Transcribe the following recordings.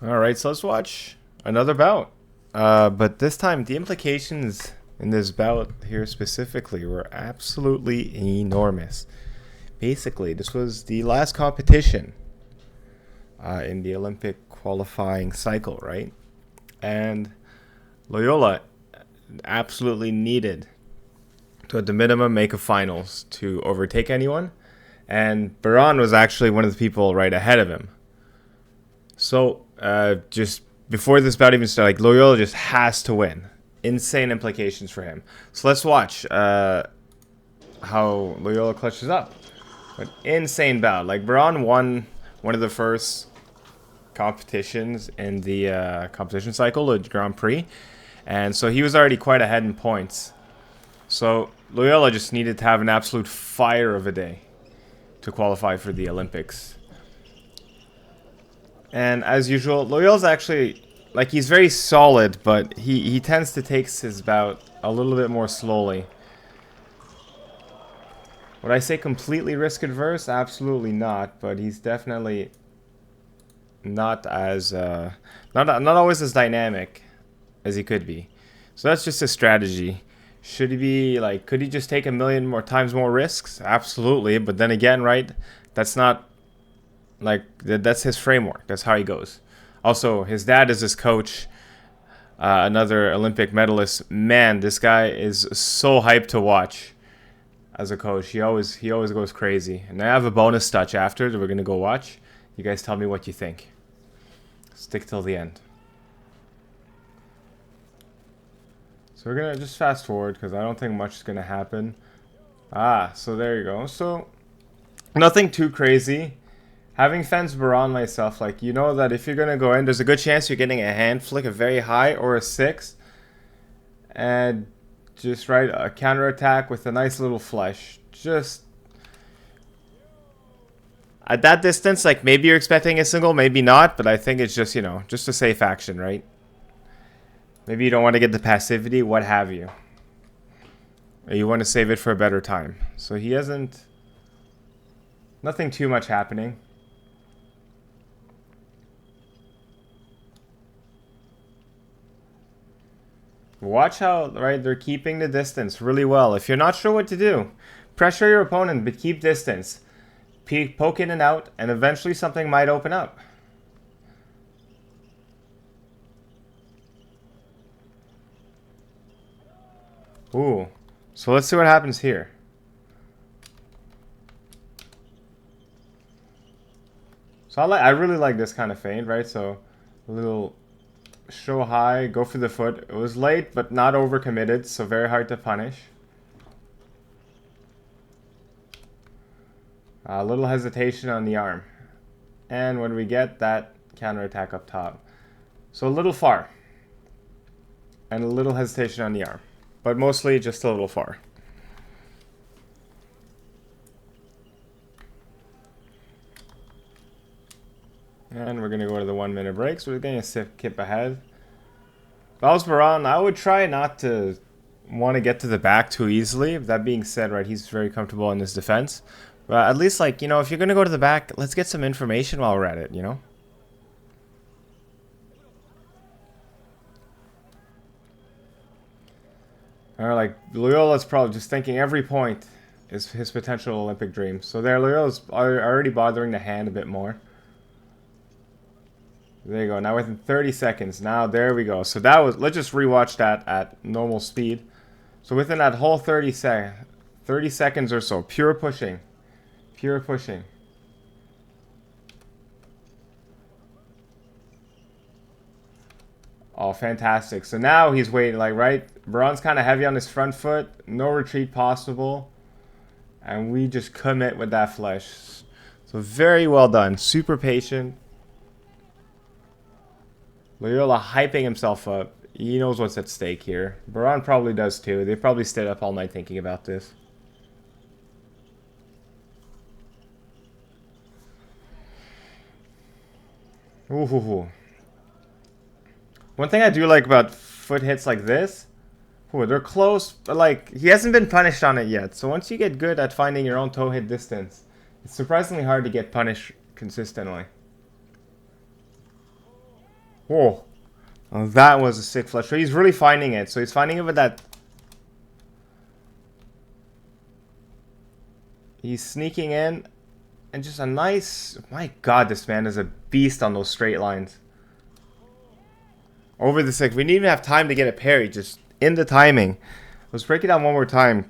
All right, so let's watch another bout. But this time, the implications in this bout here specifically were absolutely enormous. Basically, this was the last competition in the Olympic qualifying cycle, right? And Loyola absolutely needed to, at the minimum, make a finals to overtake anyone. And Baran was actually one of the people right ahead of him. So, just before this bout even started, like Loyola just has to win. Insane implications for him. So let's watch how Loyola clutches up. But insane bout. Like Baran won one of the first competitions in the competition cycle, the Grand Prix, and so he was already quite ahead in points. So Loyola just needed to have an absolute fire of a day to qualify for the Olympics. And as usual, Loyal's actually, like, he's very solid, but he tends to take his bout a little bit more slowly. Would I say completely risk adverse? Absolutely not, but he's definitely not as, not always as dynamic as he could be. So that's just a strategy. Should he be, like, could he just take a million more times more risks? Absolutely, but then again, right, that's not like that's his framework. That's how he goes. Also, his dad is his coach, another Olympic medalist. Man, this guy is so hyped to watch as a coach. He always goes crazy. And I have a bonus touch after that we're gonna go watch. You guys tell me what you think. Stick till the end. So we're gonna just fast forward because I don't think much is gonna happen. So there you go. So nothing too crazy. Having fenced Baron myself, like, you know that if you're going to go in, there's a good chance you're getting a hand flick, a very high or a 6. And just, right, a counterattack with a nice little flush. Just, at that distance, like, maybe you're expecting a single, maybe not. But I think it's just, just a safe action, right? Maybe you don't want to get the passivity, what have you. Or you want to save it for a better time. So he hasn't, nothing too much happening. Watch how, right, they're keeping the distance really well. If you're not sure what to do, pressure your opponent, but keep distance. Poke in and out, and eventually something might open up. Ooh. So let's see what happens here. So I really like this kind of feint, right? So a little show high, go for the foot. It was late, but not overcommitted, so very hard to punish. A little hesitation on the arm. And when we get that counterattack up top. So a little far. And a little hesitation on the arm. But mostly just a little far. And we're going to go to the 1 minute break. So we're going to skip ahead. If I was Baran, I would try not to want to get to the back too easily. That being said, right, he's very comfortable in his defense. But at least, like, if you're going to go to the back, let's get some information while we're at it, Or, like, Loyola's probably just thinking every point is his potential Olympic dream. So there, Loyola's already bothering the hand a bit more. There you go. Now within 30 seconds. Now there we go. So that was. Let's just rewatch that at normal speed. So within that whole 30 seconds or so, pure pushing, pure pushing. Oh, fantastic. So now he's waiting, like, right? Baron's kind of heavy on his front foot. No retreat possible. And we just commit with that flesh. So very well done. Super patient. Loyola hyping himself up. He knows what's at stake here. Baran probably does too. They probably stayed up all night thinking about this. Ooh. One thing I do like about foot hits like this, they're close, but, like, he hasn't been punished on it yet. So once you get good at finding your own toe hit distance, it's surprisingly hard to get punished consistently. Oh, oh, that was a sick flush. So he's really finding it. So he's finding it with that. He's sneaking in. And just a nice... My god, this man is a beast on those straight lines. Over the six. We didn't even have time to get a parry. Just in the timing. Let's break it down one more time.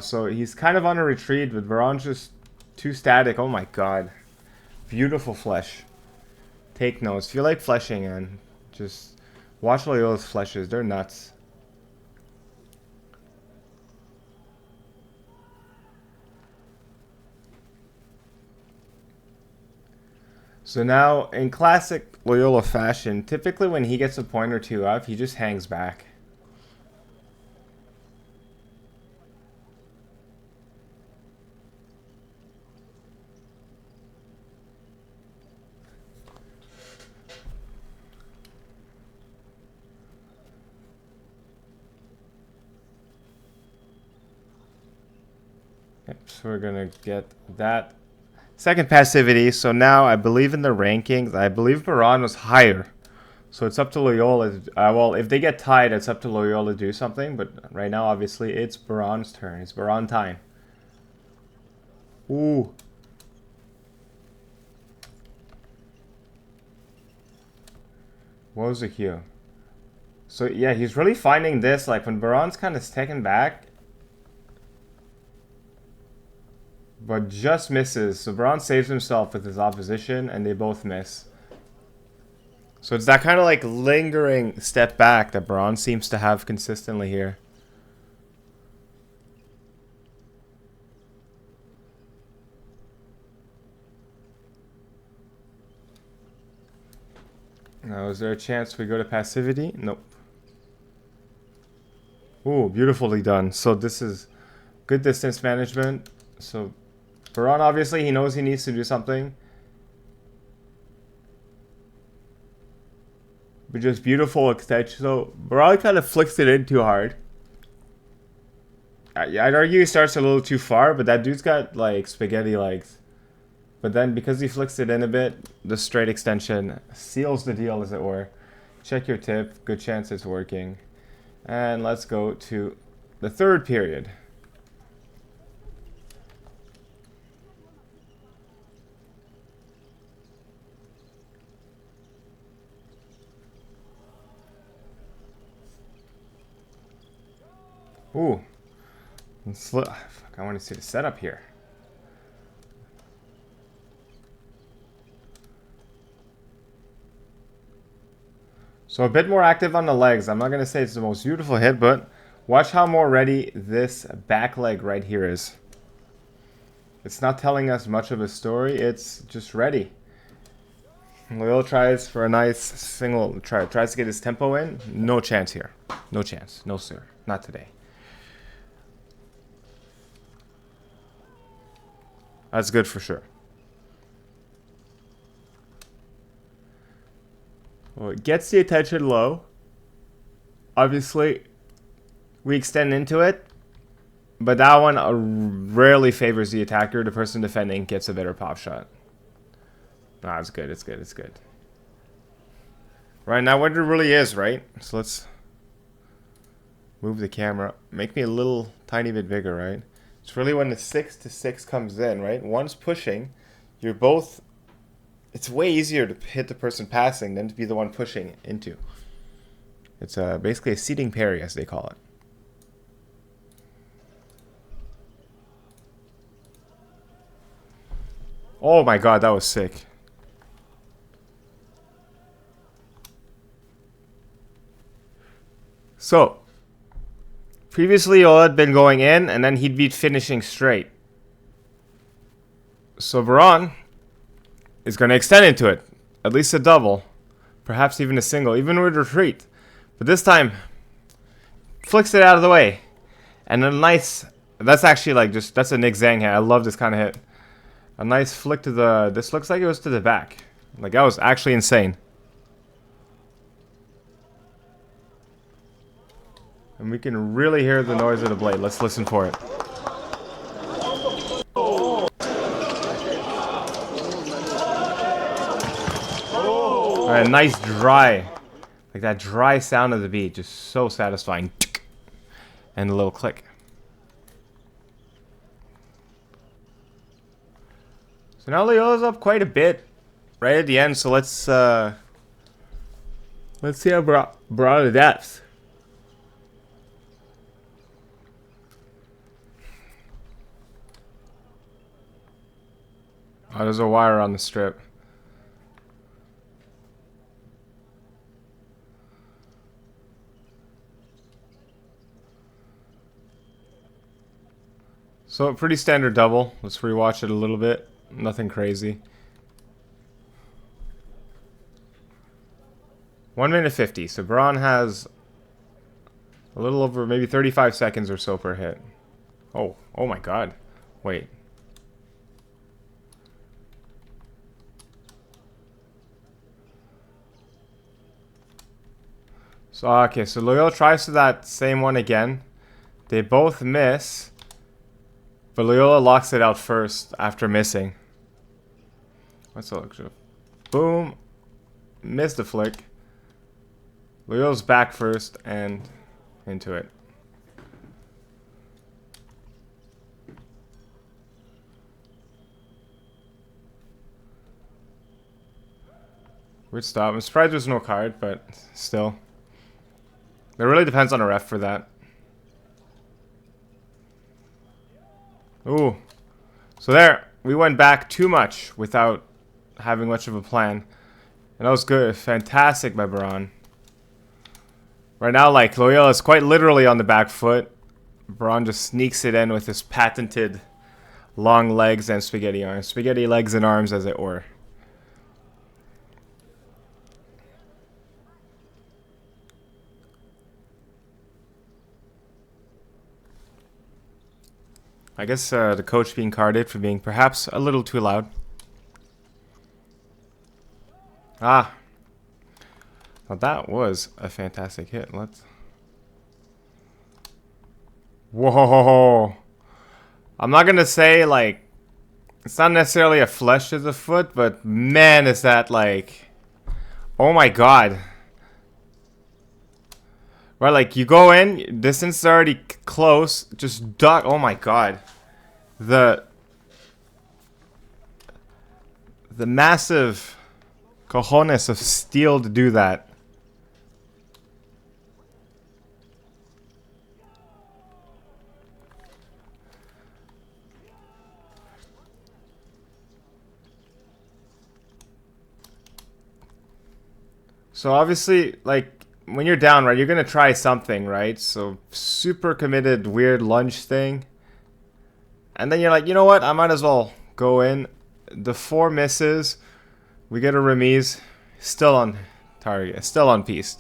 So he's kind of on a retreat, but Baron's just too static. Oh my god. Beautiful flesh. Take notes. If you like fleshing, and just watch Loyola's fleshes. They're nuts. So now, in classic Loyola fashion, typically when he gets a point or two up, he just hangs back. Yep, so we're going to get that second passivity. So now I believe in the rankings. I believe Baron was higher. So it's up to Loyola. Well, if they get tied, it's up to Loyola to do something. But right now, obviously, it's Baron's turn. It's Baron time. Ooh. What was the cue? So yeah, he's really finding this. Like when Baron's kind of taken back. But just misses. So Baron saves himself with his opposition, and they both miss. So it's that kind of like lingering step back that Baron seems to have consistently here. Now, is there a chance we go to passivity? Nope. Ooh, beautifully done. So this is good distance management. So Baron, obviously, he knows he needs to do something. But just beautiful extension. So Baron kind of flicks it in too hard. I'd argue he starts a little too far, but that dude's got like spaghetti legs. But then because he flicks it in a bit, the straight extension seals the deal, as it were. Check your tip. Good chance it's working. And let's go to the third period. Ooh. Fuck, I want to see the setup here. So a bit more active on the legs. I'm not going to say it's the most beautiful hit, but watch how more ready this back leg right here is. It's not telling us much of a story. It's just ready. Loyola tries for a nice single, tries to get his tempo in. No chance here. No chance. No, sir. Not today. That's good for sure. Well, it gets the attention low. Obviously, we extend into it. But that one rarely favors the attacker. The person defending gets a better pop shot. Nah, it's good. It's good. It's good. Right now, what it really is, right? So let's move the camera. Make me a little tiny bit bigger, right? It's really when the 6-6 comes in, right? One's pushing. You're both... It's way easier to hit the person passing than to be the one pushing into. It's basically a seating parry, as they call it. Oh my god, that was sick. So, previously Loyola had been going in, and then he'd be finishing straight. So Baron is going to extend into it. At least a double. Perhaps even a single. Even with retreat. But this time, flicks it out of the way. And a nice... That's actually like just... That's a Nick Zhang hit. I love this kind of hit. A nice flick to the... This looks like it was to the back. Like, that was actually insane. And we can really hear the noise of the blade. Let's listen for it. Alright, nice dry. Like that dry sound of the beat. Just so satisfying. And a little click. So now Loyola's up quite a bit. Right at the end. So let's see how broad the depth. Oh, there's a wire on the strip. So a pretty standard double. Let's rewatch it a little bit. Nothing crazy. 1 minute 50. So Braun has a little over maybe 35 seconds or so per hit. Oh my god. Wait. So okay, so Loyola tries to that same one again. They both miss. But Loyola locks it out first after missing. Let's look. Boom. Missed the flick. Loyola's back first and into it. Weird stop. I'm surprised there's no card, but still. It really depends on a ref for that. Ooh. So there. We went back too much without having much of a plan. And that was good. Fantastic by Braun. Right now, like, Loyola is quite literally on the back foot. Braun just sneaks it in with his patented long legs and spaghetti arms. Spaghetti legs and arms, as it were. I guess the coach being carded for being perhaps a little too loud. Ah. Well, that was a fantastic hit. Let's... Whoa. I'm not going to say, like... It's not necessarily a flesh to the foot, but man, is that, like... Oh my god. Right, like, you go in, distance is already close, just duck. Oh my god. The massive cojones of steel to do that. So obviously, like, when you're down, right, you're going to try something, right? So super committed, weird lunge thing. And then you're like, you know what? I might as well go in. The 4 misses. We get a remise. Still on target. Still on piece.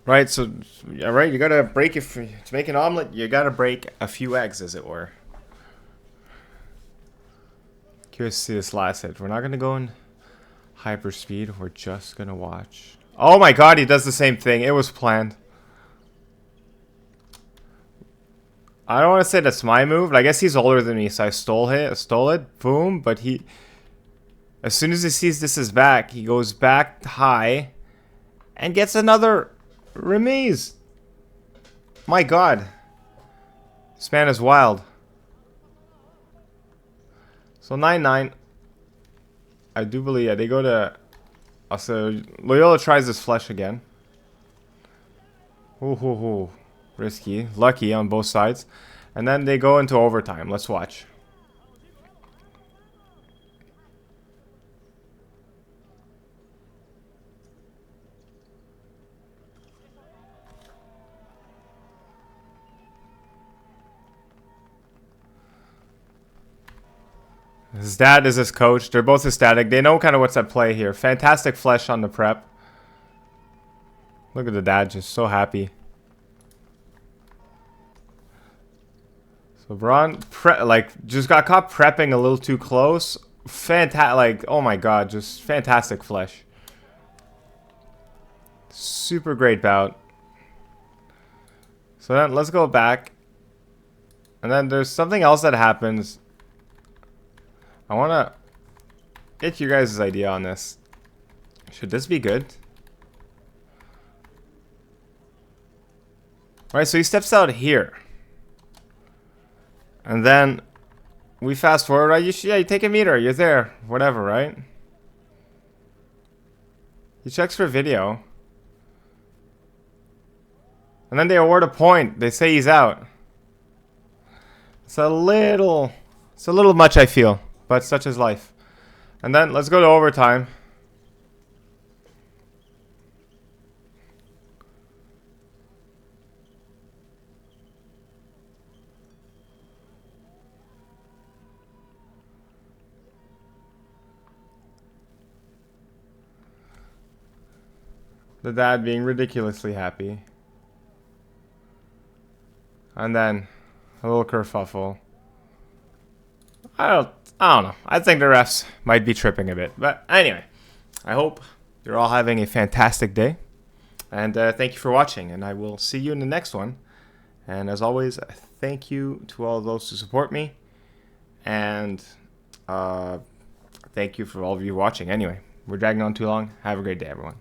Right, so, yeah, right, you got to break it. To make an omelet, you got to break a few eggs, as it were. Curious to see this last hit. We're not going to go in hyper speed. We're just going to watch. Oh my god, he does the same thing. It was planned. I don't want to say that's my move, but I guess he's older than me, so I stole it, boom, but he... As soon as he sees this is back, he goes back high and gets another remise. My god. This man is wild. So 9-9. I do believe, yeah, they go to... So Loyola tries this flesh again. Ooh. Risky. Lucky on both sides. And then they go into overtime. Let's watch. His dad is his coach. They're both ecstatic. They know kind of what's at play here. Fantastic flesh on the prep. Look at the dad, just so happy. So Braun, just got caught prepping a little too close. Fantastic, oh my god, just fantastic flesh. Super great bout. So then let's go back. And then there's something else that happens. I want to get your guys' idea on this. Should this be good? Alright, so he steps out here. And then we fast forward, right? You take a meter, you're there. Whatever, right? He checks for video. And then they award a point. They say he's out. It's a little much, I feel. But such is life. And then let's go to overtime. The dad being ridiculously happy. And then a little kerfuffle. I don't know. I think the refs might be tripping a bit. But anyway, I hope you're all having a fantastic day. And thank you for watching. And I will see you in the next one. And as always, thank you to all those who support me. And thank you for all of you watching. Anyway, we're dragging on too long. Have a great day, everyone.